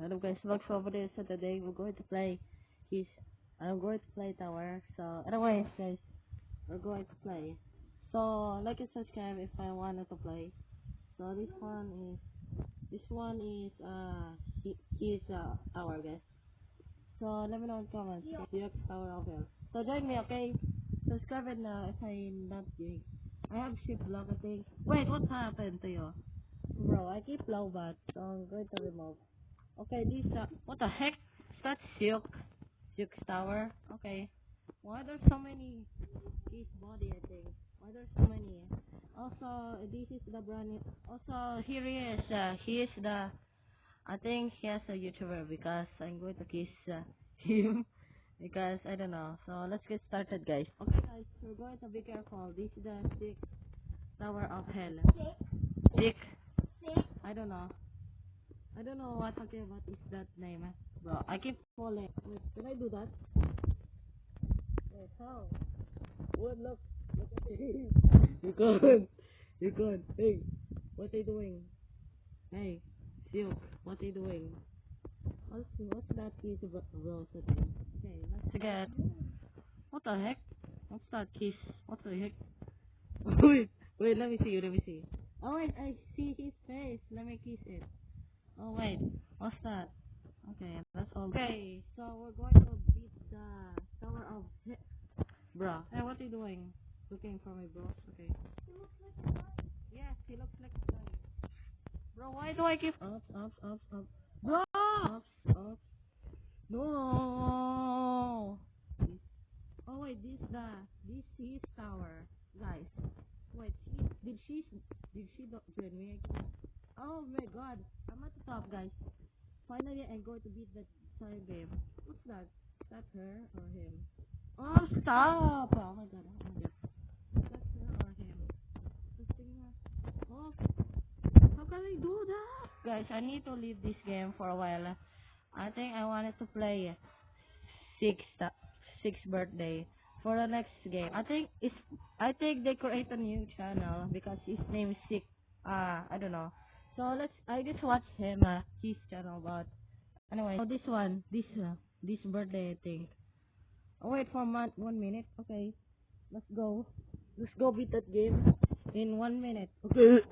Hello guys, Max over there. So today we're going to play his I'm going to play tower. So anyways guys, we're going to play. So like and subscribe if I wanted to play. So this one is tower guys. So let me know in comments. Yes, tower over. So join me, okay? Subscribe and if I'm not doing. I have ship block I think. Wait, what happened to you? Bro, I keep low bat, so I'm going to remove. Okay, this what the heck? Is that Silk's tower? Okay. Why there's so many his body I think? Why there's so many? Also this is the brand also here he is the I think he has a YouTuber because I'm going to kiss him because I don't know. So let's get started guys. Okay guys, we're going to be careful. This is the Silk Tower of Hell. Silk I don't know. I don't know what talking about is that name, bro. I keep falling. Wait, can I do that? Wait, how? What? Look at me. You can't. You can't. Hey, what are you doing? Hey, Silk, what are you doing? What's that kiss, bro? Okay, let's get. What the heck? What's that kiss? What the heck? wait, let me see. Let me see. Oh wait, I see his face. Let me kiss it. Oh wait, what's that? Okay, that's all. Okay, so we're going to beat the Tower of Bro. Hey, what are you doing? Looking for my bros? Okay. Yes, he looks like a guy. Bro, why do I keep up? Bro! Up. No! Oh wait, this is tower. Guys. Wait, did she join me? Oh my god. I'm at the top, guys. Finally, I'm going to beat the entire game. What's that? Is that her or him? Oh, stop! Oh my god, oh my god. Is that her or him? This thing oh, how can I do that? Guys, I need to leave this game for a while. I think I wanted to play sixth birthday for the next game. I think they create a new channel because his name is Six. I don't know. So I just watch him his channel, but anyway. Oh, this birthday I think. Oh wait for 1 minute. Okay, let's go. Let's go beat that game in 1 minute. Okay.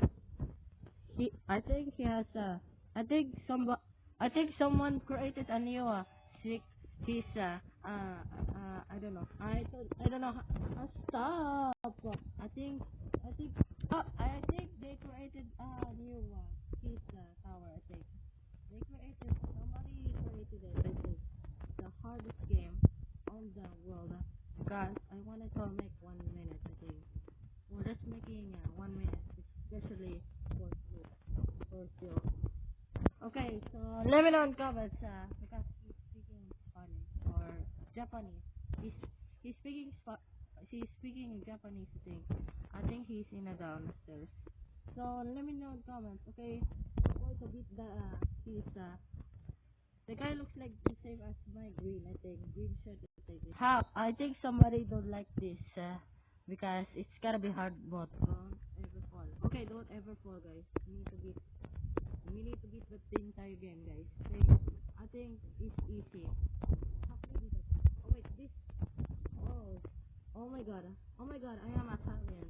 I think he has I think I think someone created a new six his I don't know. I don't know. Stop. I think I think they created a new his tower. I think somebody created it. I think the hardest game on the world because I wanted to make 1 minute. I think we're just making 1 minute, especially for you. For you. Okay, so let me know in comments because he's speaking Spanish or Japanese. He's he's speaking he's speaking Japanese. I think he's in a downstairs. So let me know in comments. Okay, I'm going to beat his the guy looks like the same as my green. I think green shirt. I think. How? I think somebody don't like this because it's gotta be hard mode. Don't ever fall. Okay, don't ever fall, guys. We need to beat the entire game, guys. I think it's easy. How can we do that? Oh wait, this. Oh, oh my god. Oh my god, I am Italian.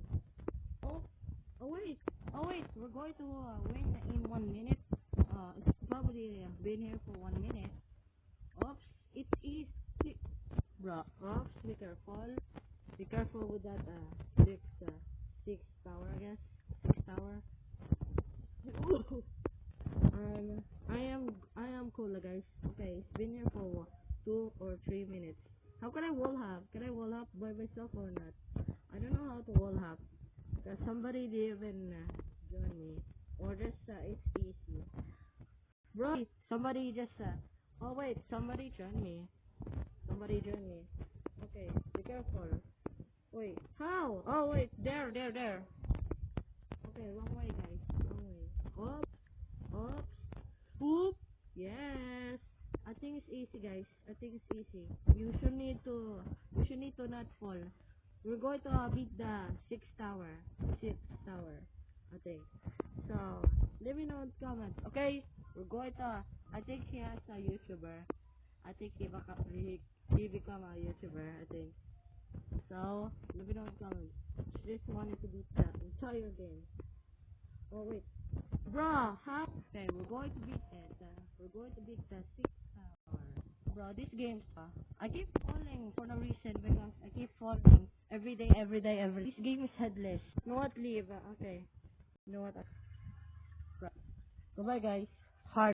Oh, oh wait. We're going to win in 1 minute. It's probably been here for 1 minute. Oops, it's easy. Bro, oops, be careful. Be careful with that six tower, I guess. Six tower. I am cool, guys. Okay, it's been here for 2 or 3 minutes. How can I wall hop? Can I wall hop by myself or not? I don't know how to wall hop. Cause somebody didn't even join me. Or just it's easy. Bro, somebody just oh wait, somebody join me. Somebody join me. Okay, be careful. Wait, how? Oh wait, there. Okay, wrong way, guys. Wrong way. Oops. Oop. Yes. I think it's easy, guys. I think it's easy. You should need to not fall. We're going to beat the sixth tower. Sixth tower, I think. So let me know in the comments. Okay. We're going to, I think he has a YouTuber. I think he become a YouTuber, I think. So, let me know in the comments. Just wanted to beat that. Enjoy your game. Oh, wait. Bro, how? Okay, we're going to beat it. We're going to beat the 6th tower. Bro, this game's I keep falling for no reason because I keep falling every day, every day, every day. This game is headless. You know what, leave? Okay. You know what? Bro. Goodbye, guys.